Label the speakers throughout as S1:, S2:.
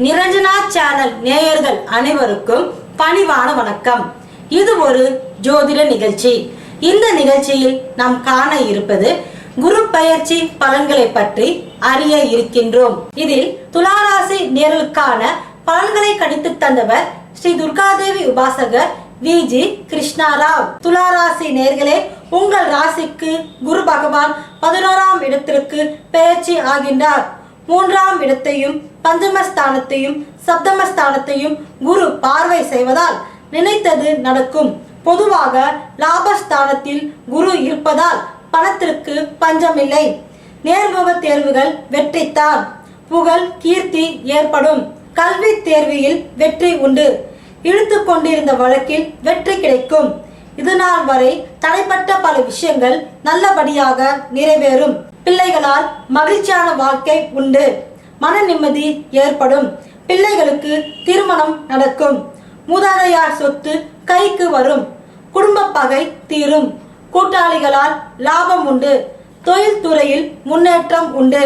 S1: Niranjana channel நேயர்கள் அனைவருக்கும் பணிவான வணக்கம். இது ஒரு ஜோதிட நிகழ்ச்சி. இந்த நிகழ்ச்சியில் நாம் காண இருப்பது குரு பயிற்சி பலன்களை பற்றி அறிய இருக்கின்றோம். இதில் துளாராசி நேயர்களுக்கான பலன்களை கணித்து தந்தவர் ஸ்ரீ துர்காதேவி உபாசகர் வி.ஜி. கிருஷ்ணாராவ். துளாராசி நேயர்களே, உங்கள் ராசிக்கு குரு பகவான் 11ஆம் இடத்திற்கு பெயர்ச்சி ஆகின்றார். 3ஆம் இடத்தையும் பஞ்சமஸ்தானத்தையும் சப்தமஸ்தானத்தையும் குரு பார்வை செய்வதால் நினைத்தது நடக்கும். பொதுவாக லாபஸ்தானத்தில் குரு இருப்பதால் பணத்திற்கு பஞ்சமில்லை. நேர்முக தேர்வுகள் வெற்றித்தான். புகழ் கீர்த்தி ஏற்படும். கல்வி தேர்வில் வெற்றி உண்டு. இழுத்து கொண்டிருந்த வழக்கில் வெற்றி கிடைக்கும். இதுநாள் வரை தடைப்பட்ட பல விஷயங்கள் நல்லபடியாக நிறைவேறும். பிள்ளைகளால் மகிழ்ச்சியான வாழ்க்கை உண்டு. மன நிம்மதி ஏற்படும். பிள்ளைகளுக்கு திருமணம் நடக்கும். மூதாதையார் சொத்து கைக்கு வரும். குடும்ப பகை தீரும். கூட்டாளிகளால் லாபம் உண்டு. தொழில் துறையில் முன்னேற்றம் உண்டு.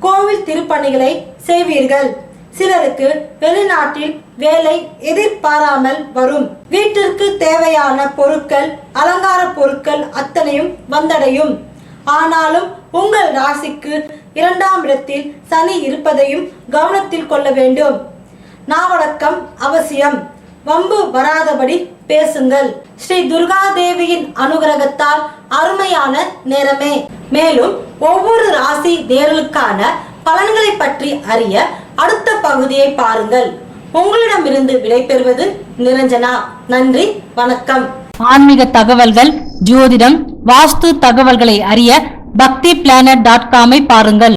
S1: கோவில் திருப்பணிகளை செய்வீர்கள். சிலருக்கு வெளிநாட்டில் வேலை எதிர்பாராமல் வரும். வீட்டிற்கு தேவையான பொருட்கள், அலங்கார பொருட்கள் அத்தனையும் வந்தடையும். ஆனாலும் உங்கள் ராசிக்கு 2ஆம் இடத்தில் சனி இருப்பதையும் கவனத்தில் கொள்ள வேண்டும். நாவடக்கம் அவசியம். வம்பு வராதபடி பேசுங்கள். ஸ்ரீ துர்காதேவியின் அனுகிரகத்தால் அருமையான நேரமே. மேலும் ஒவ்வொரு ராசி நேயர்களுக்கான பலன்களை பற்றி அறிய அடுத்த பகுதியை பாருங்கள். உங்களிடமிருந்து விடைபெறுவது நிரஞ்சனா. நன்றி, வணக்கம்.
S2: ஆன்மீக தகவல்கள், ஜோதிடம், வாஸ்து தகவல்களை அறிய பக்தி planet.com பாருங்கள்.